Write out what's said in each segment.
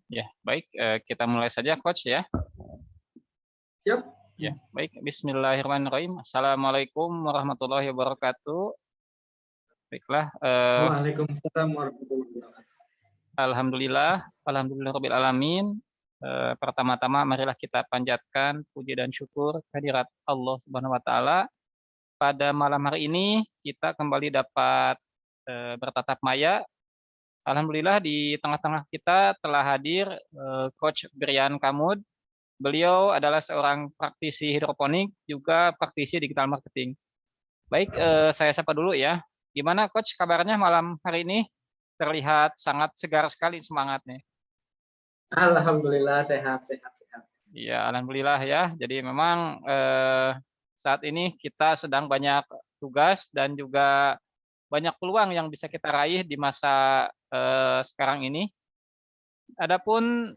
Ya, baik, kita mulai saja Coach ya. Siap. Ya, baik. Bismillahirrahmanirrahim. Assalamualaikum warahmatullahi wabarakatuh. Baiklah, Waalaikumsalam warahmatullahi wabarakatuh. alhamdulillahirabbil alamin. Pertama-tama marilah kita panjatkan puji dan syukur kehadirat Allah Subhanahu wa taala. Pada malam hari ini kita kembali dapat bertatap maya. Alhamdulillah di tengah-tengah kita telah hadir Coach Brian Kamud. Beliau adalah seorang praktisi hidroponik, juga praktisi digital marketing. Baik, saya sapa dulu ya. Gimana Coach kabarnya malam hari ini? Terlihat sangat segar sekali semangatnya. Alhamdulillah sehat. Iya, alhamdulillah ya. Jadi memang saat ini kita sedang banyak tugas dan juga banyak peluang yang bisa kita raih di masa sekarang ini. Adapun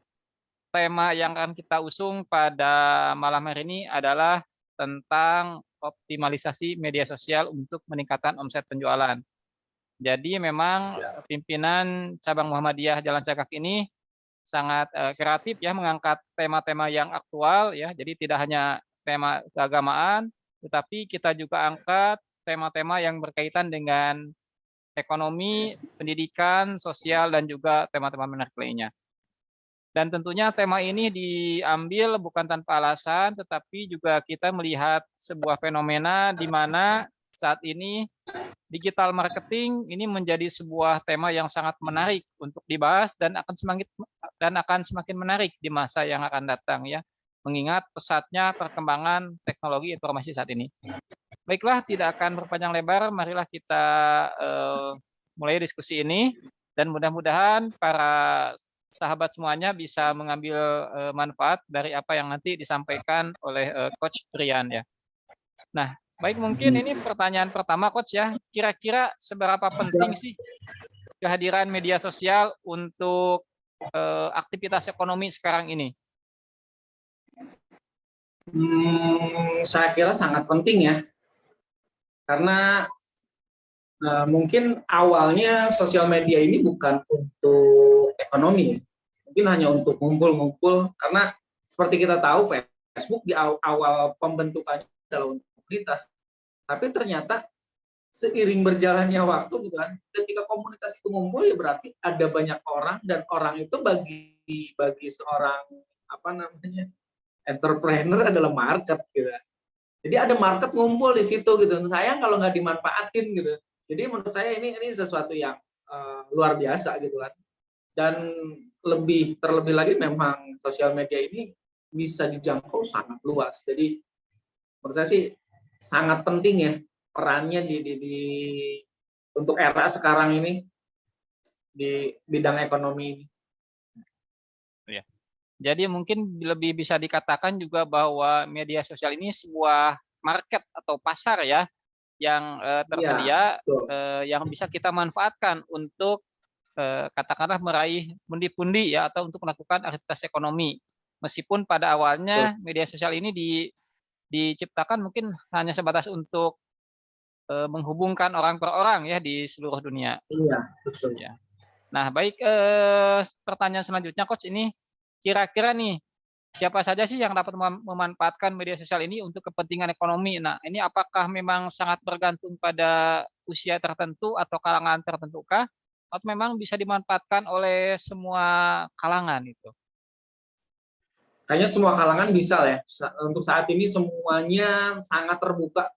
tema yang akan kita usung pada malam hari ini adalah tentang optimalisasi media sosial untuk meningkatkan omset penjualan. Jadi memang Siap. pimpinan cabang Muhammadiyah Jalan Cakak ini sangat kreatif ya mengangkat tema-tema yang aktual ya. Jadi tidak hanya tema keagamaan, tetapi kita juga angkat tema-tema yang berkaitan dengan ekonomi, pendidikan, sosial, dan juga tema-tema menarik lainnya. Dan tentunya tema ini diambil bukan tanpa alasan, tetapi juga kita melihat sebuah fenomena di mana saat ini digital marketing ini menjadi sebuah tema yang sangat menarik untuk dibahas dan akan semakin menarik di masa yang akan datang ya, mengingat pesatnya perkembangan teknologi informasi saat ini. Baiklah, tidak akan berpanjang lebar, marilah kita mulai diskusi ini dan mudah-mudahan para sahabat semuanya bisa mengambil manfaat dari apa yang nanti disampaikan oleh Coach Brian ya. Nah, baik mungkin ini pertanyaan pertama Coach ya, kira-kira seberapa penting sih kehadiran media sosial untuk aktivitas ekonomi sekarang ini? Saya kira sangat penting ya, karena mungkin awalnya sosial media ini bukan untuk ekonomi, mungkin hanya untuk ngumpul-ngumpul, karena seperti kita tahu Facebook di awal pembentukannya adalah untuk komunitas, tapi ternyata seiring berjalannya waktu gitu kan, ketika komunitas itu ngumpul ya berarti ada banyak orang, dan orang itu bagi seorang entrepreneur adalah market gitu. Jadi ada market ngumpul di situ gitu. Sayang kalau nggak dimanfaatin gitu. Jadi menurut saya ini sesuatu yang luar biasa gitu kan. Dan terlebih lagi memang sosial media ini bisa dijangkau sangat luas. Jadi menurut saya sih sangat penting ya perannya di untuk era sekarang ini di bidang ekonomi ini. Ya. Jadi mungkin lebih bisa dikatakan juga bahwa media sosial ini sebuah market atau pasar ya yang tersedia yang bisa kita manfaatkan untuk katakanlah meraih pundi-pundi ya atau untuk melakukan aktivitas ekonomi. Meskipun pada awalnya media sosial ini diciptakan mungkin hanya sebatas untuk menghubungkan orang per orang ya di seluruh dunia. Iya, betul. Ya. Nah, baik pertanyaan selanjutnya Coach ini kira-kira nih siapa saja sih yang dapat memanfaatkan media sosial ini untuk kepentingan ekonomi? Nah, ini apakah memang sangat bergantung pada usia tertentu atau kalangan tertentu kah? Atau memang bisa dimanfaatkan oleh semua kalangan itu? Kayaknya semua kalangan bisa ya. Untuk saat ini semuanya sangat terbuka.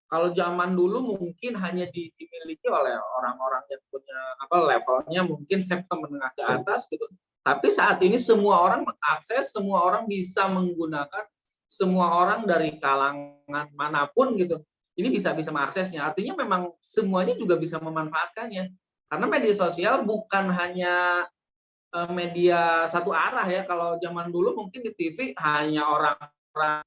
Kalau zaman dulu mungkin hanya dimiliki oleh orang-orang yang punya levelnya mungkin level menengah ke atas gitu. Tapi saat ini semua orang mengakses, semua orang bisa menggunakan, semua orang dari kalangan manapun gitu. Ini bisa mengaksesnya. Artinya memang semuanya juga bisa memanfaatkannya. Karena media sosial bukan hanya media satu arah ya. Kalau zaman dulu mungkin di TV hanya orang-orang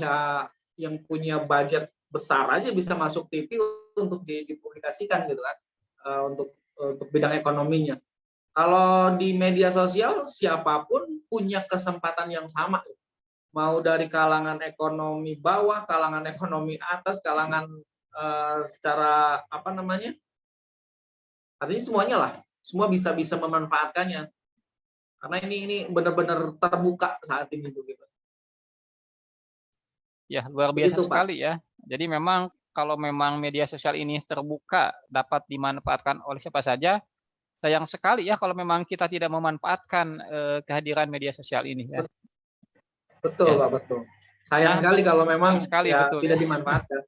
ya yang punya budget besar aja bisa masuk TV untuk dipublikasikan gitu kan, untuk bidang ekonominya. Kalau di media sosial siapapun punya kesempatan yang sama, mau dari kalangan ekonomi bawah, kalangan ekonomi atas, kalangan secara artinya semuanya lah semua bisa bisa memanfaatkannya. Karena ini benar-benar terbuka saat ini begitu. Ya, luar biasa Begitu, Pak. sekali ya. Jadi memang kalau memang media sosial ini terbuka, dapat dimanfaatkan oleh siapa saja, sayang sekali ya kalau memang kita tidak memanfaatkan, kehadiran media sosial ini ya. Betul, Ya. Pak, betul. Sayang Nah, sekali kalau sayang memang sekali ya betul ya. tidak dimanfaatkan.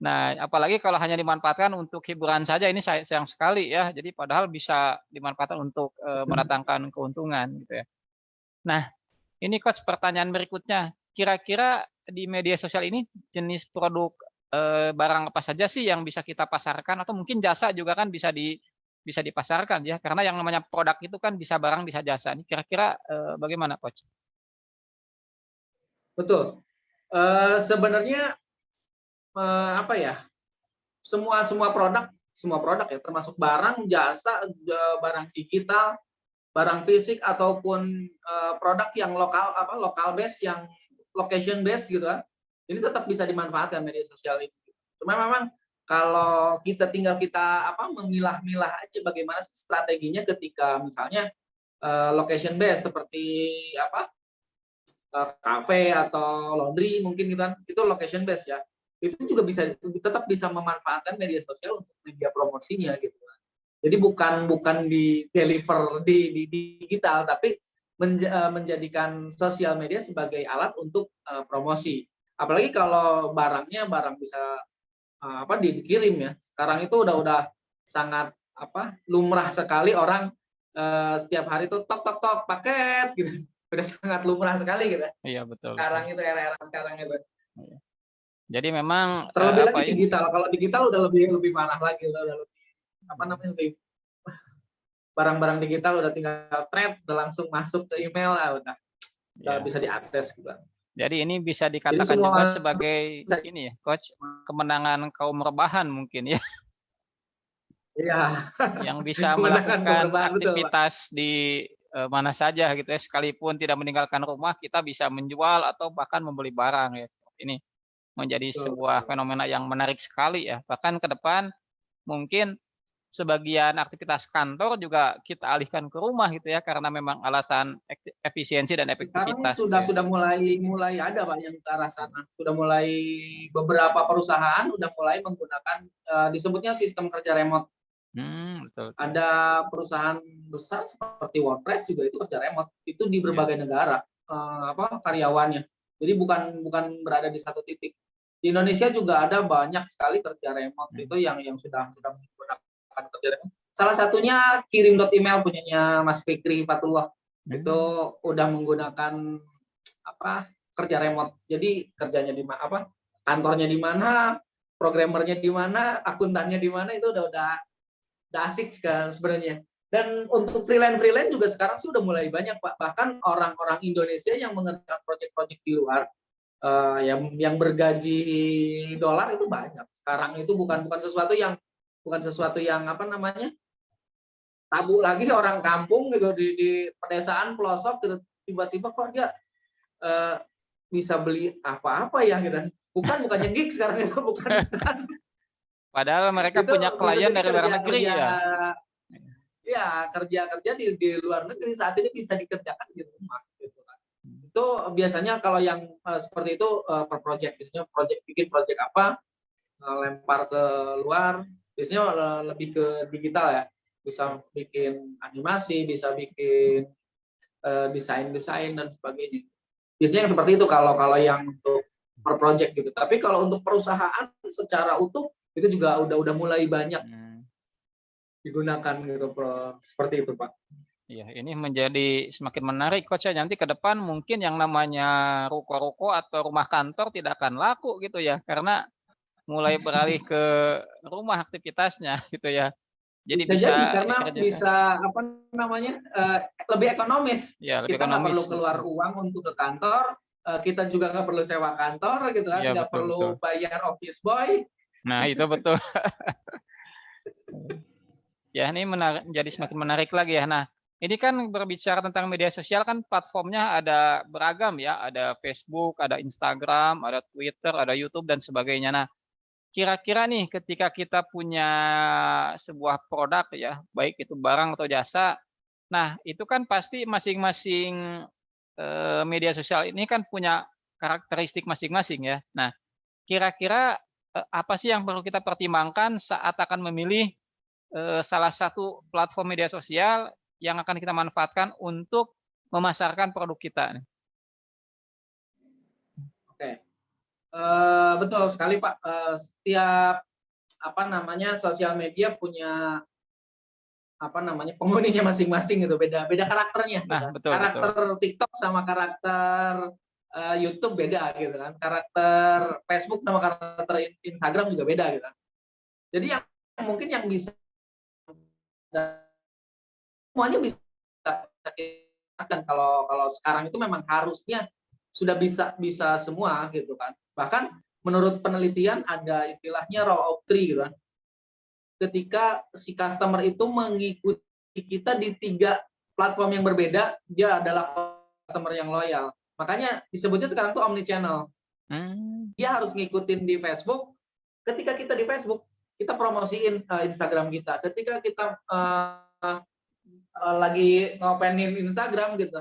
Nah, apalagi kalau hanya dimanfaatkan untuk hiburan saja ini sayang sekali ya. Jadi padahal bisa dimanfaatkan untuk, mendatangkan keuntungan gitu ya. Nah, ini Coach pertanyaan berikutnya, kira-kira di media sosial ini jenis produk, barang apa saja sih yang bisa kita pasarkan atau mungkin jasa juga kan bisa dipasarkan ya, karena yang namanya produk itu kan bisa barang, bisa jasa. Ini kira-kira, bagaimana Coach? Betul. Sebenarnya, apa ya, semua produk ya, termasuk barang, jasa, barang digital, barang fisik ataupun, produk yang lokal base yang location base gitu kan, ini tetap bisa dimanfaatkan media sosial ini. Cuma memang kalau kita memilah-milah aja bagaimana strateginya ketika misalnya, location base seperti kafe atau laundry mungkin gitu kan, itu location base ya. Itu juga tetap bisa memanfaatkan media sosial untuk media promosinya gitu kan. Jadi bukan di deliver di digital, tapi menjadikan sosial media sebagai alat untuk, promosi. Apalagi kalau barang bisa, dikirim ya. Sekarang itu udah sangat lumrah sekali orang, setiap hari itu tok tok tok paket gitu. Udah sangat lumrah sekali gitu ya. Iya betul betul. Sekarang itu era-era sekarang itu. Iya. Jadi memang, Terlebih apa lagi ya, digital. Kalau digital udah lebih lebih parah lagi, udah lebih lebih barang-barang digital udah tinggal thread, udah langsung masuk ke email, udah iya. bisa diakses gitu. Jadi ini bisa Jadi dikatakan juga semua sebagai bisa, ini ya, Coach, kemenangan kaum rebahan mungkin ya, iya, yang bisa kemenangan melakukan keberbahan betul, Pak. aktivitas di, mana saja gitu ya, sekalipun tidak meninggalkan rumah, kita bisa menjual atau bahkan membeli barang ya. Ini menjadi Betul, sebuah betul. fenomena yang menarik sekali ya. Bahkan ke depan mungkin sebagian aktivitas kantor juga kita alihkan ke rumah gitu ya, karena memang alasan efisiensi dan Sekarang efektivitas gitu sudah ya. sudah mulai mulai ada Pak yang ke arah sana. Sudah mulai beberapa perusahaan udah mulai menggunakan, disebutnya sistem kerja remote. Betul betul. Ada perusahaan besar seperti WordPress juga itu kerja remote, itu di Iya. berbagai negara, karyawannya. Jadi bukan bukan berada di satu titik. Di Indonesia juga ada banyak sekali kerja remote Mmm, itu yang sudah menggunakan kerja remote. Salah satunya Kirim.email punyanya Mas Fikri Fatullah. Itu mmm, udah menggunakan kerja remote. Jadi kerjanya kantornya di mana, programmernya di mana, akuntannya di mana, itu udah asik sebenarnya. Dan untuk freelance juga sekarang sih udah mulai banyak Pak. Bahkan orang-orang Indonesia yang mengerjakan proyek-proyek di luar, yang bergaji dolar itu banyak. Sekarang itu bukan sesuatu yang tabu lagi, orang kampung gitu di pedesaan pelosok gitu, tiba-tiba kok dia, eee, bisa beli apa-apa ya gitu. Bukannya gig sekarang itu, bukan. padahal mereka Itu punya bisa klien jadi dari luar negeri kerja-kerja. ya? Ya, kerja-kerja di luar negeri saat ini bisa dikerjakan di rumah gitu kan. Mmm, Itu biasanya kalau yang, seperti itu, per project, biasanya bikin project apa, lempar ke luar, biasanya, lebih ke digital ya, bisa bikin animasi, bisa bikin, desain-desain dan sebagainya. Biasanya yang seperti itu kalau kalau yang untuk per project gitu. Tapi kalau untuk perusahaan secara utuh, itu juga udah mulai banyak mmm. digunakan gitu, seperti itu, Pak. Iya, ini menjadi semakin menarik Coach ya, nanti ke depan mungkin yang namanya ruko-ruko atau rumah kantor tidak akan laku gitu ya, karena mulai beralih ke rumah aktivitasnya gitu ya. Jadi Bisa jadi bisa karena dikerjakan bisa lebih ekonomis. ya lebih Kita nggak ekonomis, perlu keluar betul. uang untuk ke kantor, kita juga nggak perlu sewa kantor gitu kan, Iya, nggak betul betul. perlu bayar office boy. Nah itu betul. Ya ini menjadi semakin menarik lagi ya. Nah, ini kan berbicara tentang media sosial kan platformnya ada beragam ya, ada Facebook, ada Instagram, ada Twitter, ada YouTube dan sebagainya. Nah, kira-kira nih ketika kita punya sebuah produk ya, baik itu barang atau jasa, nah itu kan pasti masing-masing, media sosial ini kan punya karakteristik masing-masing ya. Nah, kira-kira, apa sih yang perlu kita pertimbangkan saat akan memilih, salah satu platform media sosial yang akan kita manfaatkan untuk memasarkan produk kita nih? Oke, betul sekali Pak, setiap apa namanya, sosial media punya apa namanya, penghuninya masing-masing gitu, beda beda karakternya gitu Nah, kan. betul betul. Karakter TikTok sama karakter, YouTube beda gitu kan. Karakter Facebook sama karakter Instagram juga beda gitu kan. Jadi yang mungkin yang bisa semuanya bisa kan kalau kalau sekarang itu memang harusnya sudah bisa bisa semua gitu kan. Bahkan menurut penelitian ada istilahnya role of three gitu kan. Ketika si customer itu mengikuti kita di 3 platform yang berbeda, dia adalah customer yang loyal. Makanya disebutnya sekarang tuh omni channel. Mmm, Dia harus ngikutin di Facebook, ketika kita di Facebook, kita promosiin, Instagram kita. Ketika kita, lagi ngopenin Instagram gitu,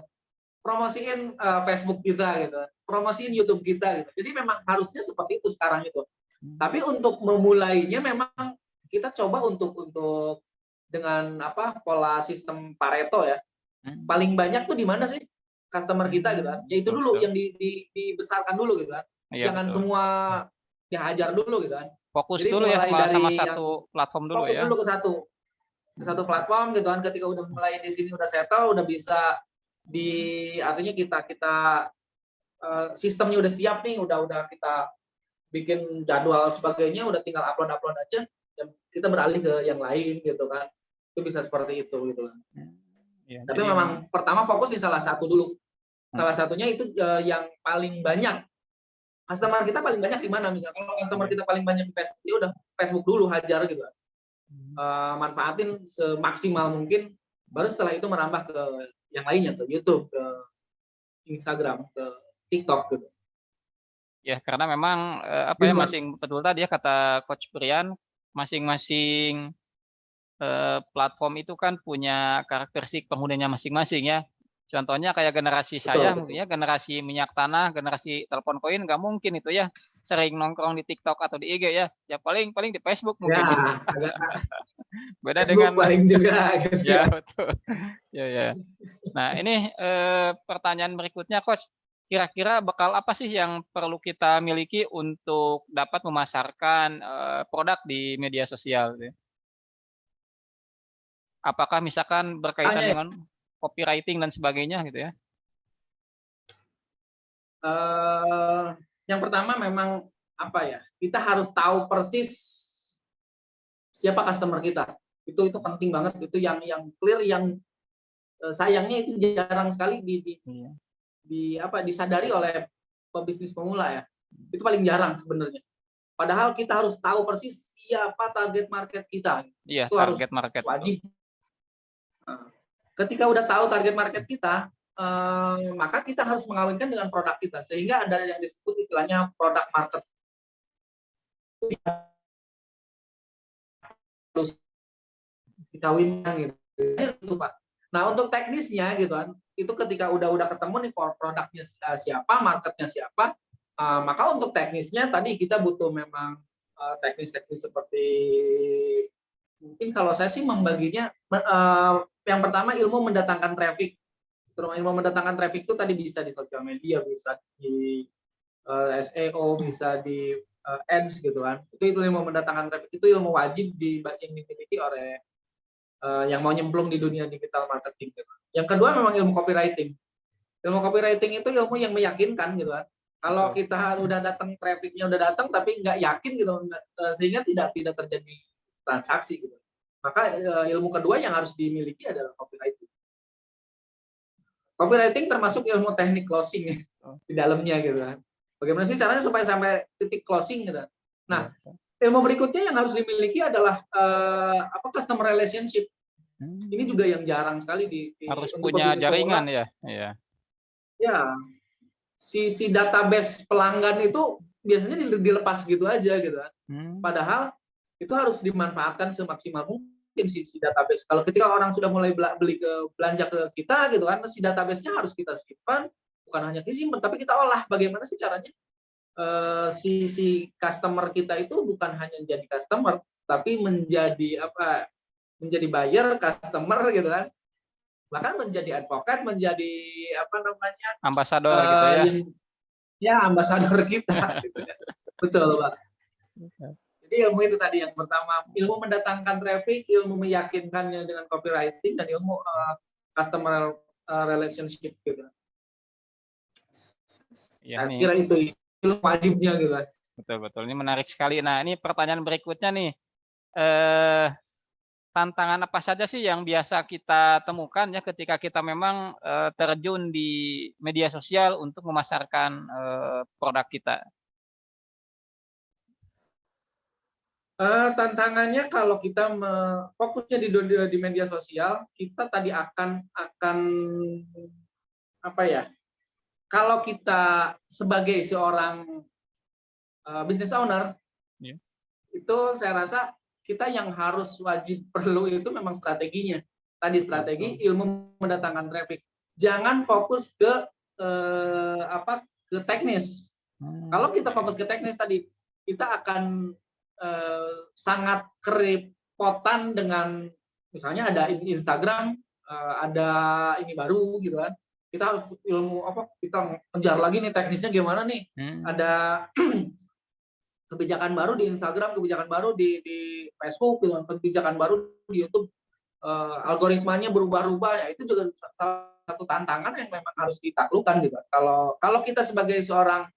promosiin, Facebook kita gitu, promosiin YouTube kita gitu. Jadi memang harusnya seperti itu sekarang itu. mmm, Tapi untuk memulainya memang kita coba untuk dengan apa, pola sistem Pareto ya. mmm, Paling banyak tuh di mana sih customer kita gitu kan. Ya itu betul dulu betul. yang dibesarkan dulu gitu kan. Iya Jangan betul. semua dihajar dulu gitu kan. Fokus Jadi dulu ya mulai sama dari yang satu platform dulu fokus ya? dulu ke satu Mmm, platform gitu kan. Ketika udah mulai di sini udah settle, udah bisa artinya kita kita sistemnya udah siap nih, udah kita bikin jadwal sebagainya, udah tinggal upload-upload aja, dan kita beralih ke yang lain gitu kan. Itu bisa seperti itu gitu kan. mmm, iya Tapi jadi memang pertama fokus di salah satu dulu. Salah mhm, satunya itu yang paling banyak. Customer kita paling banyak di mana misalnya, kalau customer iya, kita paling banyak di Facebook, ya udah Facebook dulu hajar gitu kan. mmm, Manfaatin semaksimal mungkin, baru setelah itu merambah ke yang lainnya, ke YouTube, ke Instagram, ke TikTok gitu. ya karena memang, apa ya, Mungkin betul tadi ya kata Coach Brian, masing-masing, platform itu kan punya karakteristik penggunanya masing-masing ya. Contohnya kayak generasi betul saya mungkin betul. ya, generasi minyak tanah, generasi telepon koin nggak mungkin itu ya, sering nongkrong di TikTok atau di IG ya, ya paling paling di Facebook Ya, mungkin ya. agak Beda Facebook dengan paling juga gitu ya ya. betul, ya ya. Nah ini, pertanyaan berikutnya Coach, kira-kira bekal apa sih yang perlu kita miliki untuk dapat memasarkan, produk di media sosial gitu ya? Apakah misalkan berkaitan Tanya ya, dengan copywriting dan sebagainya gitu ya? eee, yang pertama memang apa ya, kita harus tahu persis siapa customer kita. Itu penting banget, itu yang clear, yang, sayangnya itu jarang sekali Iya, apa, disadari oleh pebisnis pemula ya. Itu paling jarang sebenarnya. Padahal kita harus tahu persis siapa target market kita, iya itu harus target market betul. wajib. Heeh. Ketika udah tahu target market kita, maka kita harus mengawinkan dengan produk kita, sehingga ada yang disebut istilahnya product market harus dikawinkan gitu. Itu Pak. Nah untuk teknisnya gitu kan, itu ketika udah ketemu nih produknya siapa, marketnya siapa, maka untuk teknisnya tadi kita butuh memang teknis-teknis seperti mungkin kalau saya sih membaginya yang pertama ilmu mendatangkan traffic. Ilmu mendatangkan traffic itu tadi bisa di sosial media, bisa di SEO, bisa di ads gitu kan. Itu ilmu mendatangkan traffic, itu ilmu wajib yang dimiliki oleh yang mau nyemplung di dunia digital marketing gitu. Yang kedua memang ilmu copywriting. Ilmu copywriting itu ilmu yang meyakinkan gitu kan. Kalau Betul. kita udah datang trafficnya udah datang tapi nggak yakin gitu, sehingga tidak terjadi transaksi gitu. Maka ilmu kedua yang harus dimiliki adalah copywriting. Copywriting termasuk ilmu teknik closing Oh, di dalamnya gitu kan. Bagaimana sih caranya supaya sampai titik closing gitu. Nah, iya. ilmu berikutnya yang harus dimiliki adalah apa, customer relationship. Ini Mmm, juga yang jarang sekali harus untuk punya pebisnis pemula. jaringan ya? Iya. Ya, si database pelanggan itu biasanya dilepas gitu aja gitu kan. Hmm. Padahal itu harus dimanfaatkan semaksimal mungkin si database. Kalau ketika orang sudah mulai belanja ke kita gitu kan, si database-nya harus kita simpan, bukan hanya disimpan, tapi kita olah. Bagaimana sih caranya si customer kita itu bukan hanya jadi customer, tapi menjadi apa? Menjadi buyer, customer gitu kan. Bahkan menjadi advokat, menjadi apa namanya? Ambasador gitu ya. Yang ya ambasador kita gitu ya. Betul, Pak. Jadi ilmu itu tadi yang pertama, ilmu mendatangkan traffic, ilmu meyakinkannya dengan copywriting, dan ilmu customer relationship gitu. Ya, Saya nih. kira itu ilmu wajibnya gitu. Betul betul. Ini menarik sekali. Nah, ini pertanyaan berikutnya nih. Eh Tantangan apa saja sih yang biasa kita temukan ya ketika kita memang, terjun di media sosial untuk memasarkan, produk kita? Tantangannya kalau kita fokusnya di media sosial, kita tadi akan apa ya? Kalau kita sebagai seorang business owner, Iya. itu saya rasa kita yang harus wajib perlu itu memang strateginya. Tadi strategi, ilmu mendatangkan traffic. Jangan fokus ke ke teknis. Kalau kita fokus ke teknis tadi, kita akan sangat kerepotan dengan misalnya ada Instagram, ada ini baru gitu kan. Kita harus ilmu kita kejar lagi nih teknisnya gimana nih. Ada kebijakan baru di Instagram, kebijakan baru di Facebook, kebijakan baru di YouTube, algoritmanya berubah-ubah, ya itu juga salah satu tantangan yang memang harus ditaklukkan gitu. Kalau kita sebagai seorang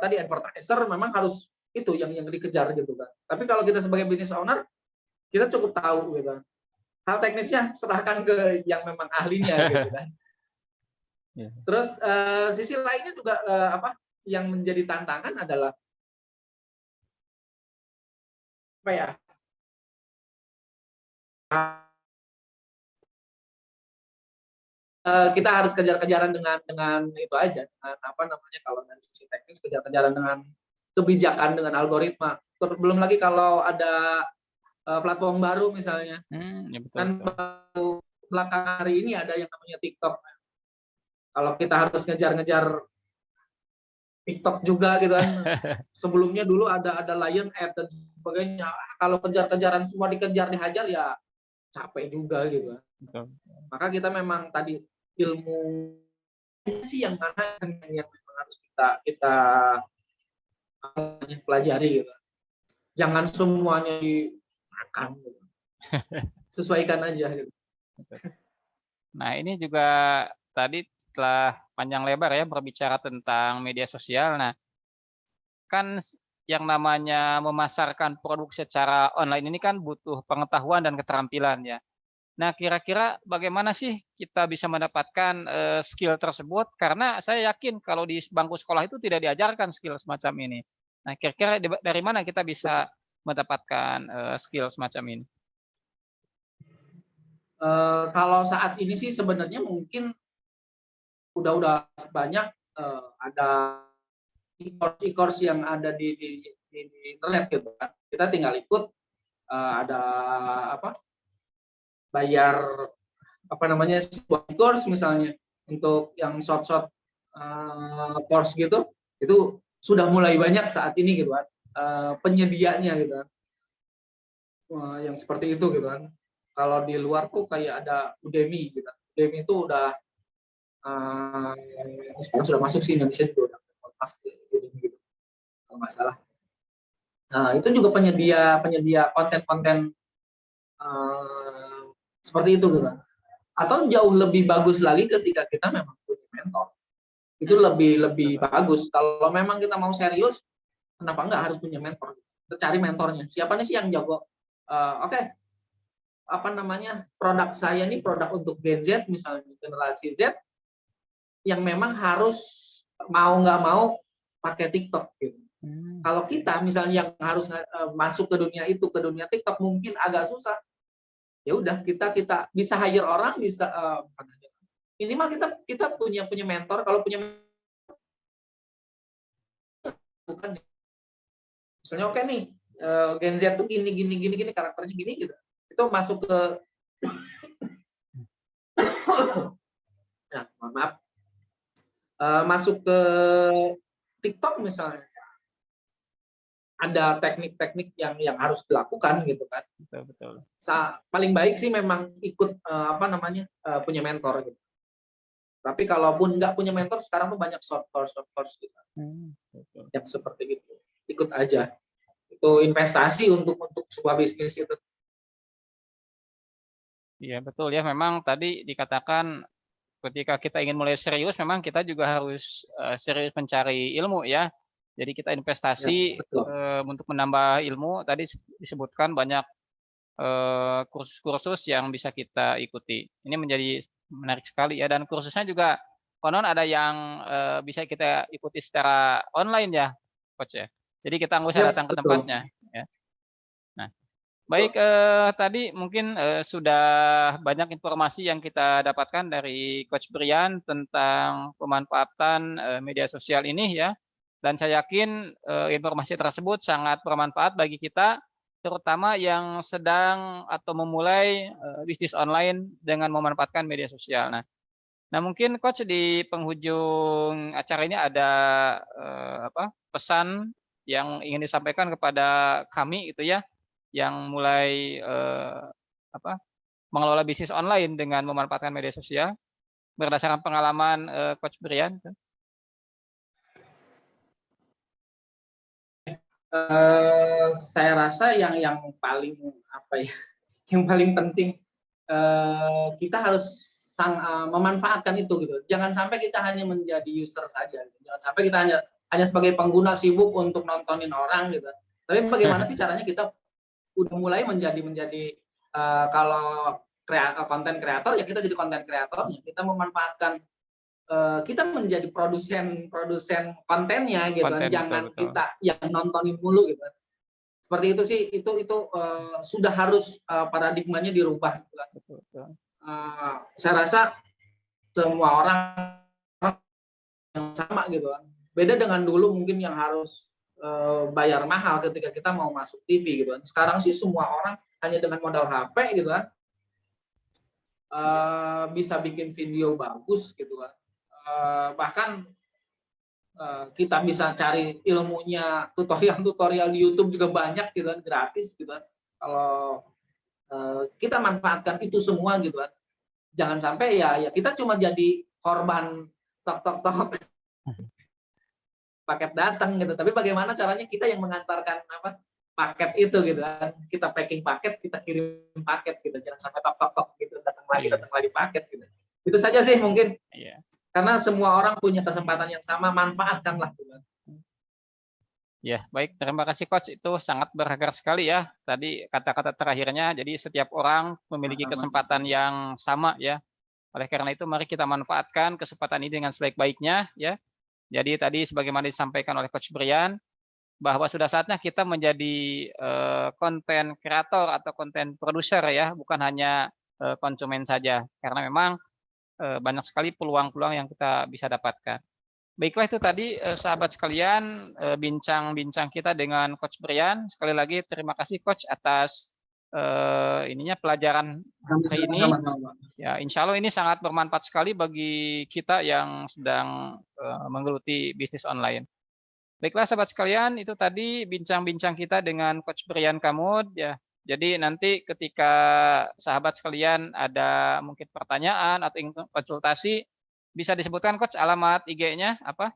tadi advertiser memang harus itu yang dikejar gitu kan. Tapi kalau kita sebagai business owner, kita cukup tahu gitu kan. Hal teknisnya serahkan ke yang memang ahlinya gitu kan. Iya. Terus sisi lainnya juga yang menjadi tantangan adalah apa ya? Kita harus kejar-kejaran dengan itu aja, dengan apa namanya, kalau dari sisi teknis kejar-kejaran dengan kebijakan, dengan algoritma. Belum lagi kalau ada platform baru misalnya, Ya betul kan betul. belakangan hari ini ada yang namanya TikTok. Kalau kita harus ngejar-ngejar TikTok juga gitu kan, sebelumnya dulu ada Lion Ad dan sebagainya. Kalau kejar-kejaran semua dikejar, dihajar, ya capek juga gitu kan. Betul. Maka kita memang tadi ilmu sih yang mana yang memang harus kita pelajari gitu. Jangan semuanya dimakan gitu. Sesuaikan aja gitu. Nah, ini juga tadi setelah panjang lebar ya berbicara tentang media sosial. Nah, kan yang namanya memasarkan produk secara online ini kan butuh pengetahuan dan keterampilan ya. Nah, kira-kira bagaimana sih kita bisa mendapatkan, skill tersebut? Karena saya yakin kalau di bangku sekolah itu tidak diajarkan skill semacam ini. Nah, kira-kira dari mana kita bisa mendapatkan, skill semacam ini? Kalau saat ini sih sebenarnya mungkin udah banyak ada e-course yang ada di internet gitu kan. Kita tinggal ikut ada bayar sebuah course misalnya untuk yang short course gitu, itu sudah mulai banyak saat ini gitu kan, penyedianya gitu kan, yang seperti itu gitu kan. Kalau di luar tuh kayak ada Udemy gitu. Udemy itu udah sekarang sudah masuk sih, Indonesia juga udah masuk di Udemy gitu kalau nggak salah. Nah itu juga penyedia konten-konten seperti itu gitu kan. Atau jauh lebih bagus lagi ketika kita memang punya mentor. Itu lebih bagus. Kalau memang kita mau serius, kenapa enggak harus punya mentor? Kita cari mentornya. Siapa nih sih yang jago? Oke, produk saya nih produk untuk Gen Z, misalnya generasi Z, yang memang harus mau nggak mau pakai TikTok gitu. Kalau kita misalnya yang harus masuk ke dunia itu, ke dunia TikTok mungkin agak susah. Ya udah kita bisa hire orang, bisa minimal kita punya mentor. Kalau punya bukan misalnya oke nih, Gen Z tuh gini gini gini gini, karakternya gini gitu. Itu masuk ke mohon maaf, masuk ke TikTok misalnya, ada teknik-teknik yang harus dilakukan gitu kan. Betul betul. Paling baik sih memang ikut, punya mentor gitu. Tapi kalaupun nggak punya mentor, sekarang tuh banyak short course gitu, Betul. yang seperti itu. Ikut aja. Itu investasi untuk sebuah bisnis itu. Iya betul ya, memang tadi dikatakan ketika kita ingin mulai serius memang kita juga harus, serius mencari ilmu ya. Jadi kita Ya, investasi, betul. untuk menambah ilmu tadi disebutkan banyak, kursus-kursus yang bisa kita ikuti. Ini menjadi menarik sekali ya, dan kursusnya juga konon ada yang, bisa kita ikuti secara online ya, Coach ya. Jadi kita nggak usah Yap, datang ke betul. tempatnya ya. Nah, baik, Betul. tadi mungkin, sudah banyak informasi yang kita dapatkan dari Coach Brian tentang pemanfaatan, media sosial ini ya, dan saya yakin, informasi tersebut sangat bermanfaat bagi kita, terutama yang sedang atau memulai, bisnis online dengan memanfaatkan media sosial. Nah mungkin Coach di penghujung acara ini ada, pesan yang ingin disampaikan kepada kami gitu ya, yang mulai, apa, mengelola bisnis online dengan memanfaatkan media sosial, berdasarkan pengalaman, Coach Brian tuh. Saya rasa yang paling apa ya, yang paling penting, kita harus memanfaatkan itu gitu. Jangan sampai kita hanya menjadi user saja, gitu. Jangan sampai kita hanya hanya sebagai pengguna sibuk untuk nontonin orang gitu. Tapi bagaimana sih caranya kita udah mulai menjadi, kalau konten kreator ya kita jadi konten kreatornya, kita memanfaatkan, kita menjadi produsen kontennya gitu kan, Konten, betul jangan betul. kita yang nontonin mulu gitu kan. Seperti itu sih, itu, sudah harus, paradigmanya dirubah gitu kan. Betul betul. Saya rasa semua orang yang sama gitu kan. Beda dengan dulu mungkin yang harus, bayar mahal ketika kita mau masuk TV gitu kan. Sekarang sih semua orang hanya dengan modal HP gitu kan, Iya bisa bikin video bagus gitu kan. Bahkan, kita bisa cari ilmunya, tutorial-tutorial di YouTube juga banyak gitu kan, gratis gitu kan. Kalau, kita manfaatkan itu semua gitu kan. Jangan sampai ya kita cuma jadi korban tok tok tok paket datang gitu. Tapi bagaimana caranya kita yang mengantarkan apa, paket itu gitu kan. Kita packing paket, kita kirim paket gitu. Jangan sampai tok tok tok gitu, iya datang lagi paket gitu. Itu saja sih mungkin. iya. Karena semua orang punya kesempatan yang sama, manfaatkanlah gitu kan. Ya, baik, terima kasih Coach, itu sangat berharga sekali ya, tadi kata-kata terakhirnya, jadi setiap orang memiliki Sama-sama. kesempatan yang sama ya. Oleh karena itu mari kita manfaatkan kesempatan ini dengan sebaik-baiknya ya. Jadi tadi sebagaimana disampaikan oleh Coach Brian, bahwa sudah saatnya kita menjadi, konten kreator atau konten produser ya, bukan hanya, konsumen saja. Karena memang, banyak sekali peluang-peluang yang kita bisa dapatkan. Baiklah itu tadi, sahabat sekalian, bincang-bincang kita dengan Coach Brian. Sekali lagi terima kasih Coach atas, pelajaran hari ini. Sama-sama. Ya, insya Allah ini sangat bermanfaat sekali bagi kita yang sedang, menggeluti bisnis online. Baiklah sahabat sekalian, itu tadi bincang-bincang kita dengan Coach Brian Kamud ya. Jadi nanti ketika sahabat sekalian ada mungkin pertanyaan atau ingin konsultasi, bisa disebutkan Coach alamat IG-nya apa?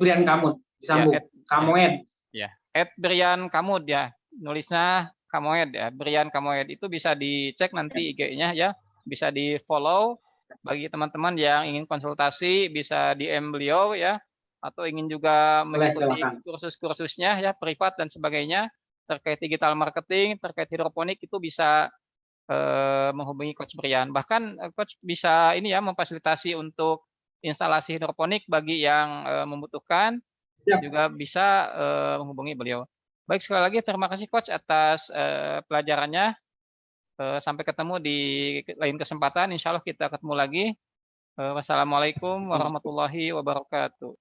@Brian Kamut, Ya, disambung. ya, Kamoed. ya, @Brian Kamud ya, nulisnya Kamoed ya, Brian Kamoed itu bisa dicek nanti IG-nya ya, bisa di-follow. Bagi teman-teman yang ingin konsultasi bisa DM beliau ya, atau ingin juga Boleh, mengikuti silakan. kursus-kursusnya ya, privat dan sebagainya, terkait digital marketing, terkait hidroponik itu bisa, menghubungi Coach Brian. Bahkan, Coach bisa ini ya, memfasilitasi untuk instalasi hidroponik bagi yang, membutuhkan, Siap. juga bisa, menghubungi beliau. Baik, sekali lagi terima kasih Coach atas, pelajarannya, sampai ketemu di lain kesempatan, insya Allah kita ketemu lagi. Wassalamualaikum warahmatullahi wabarakatuh.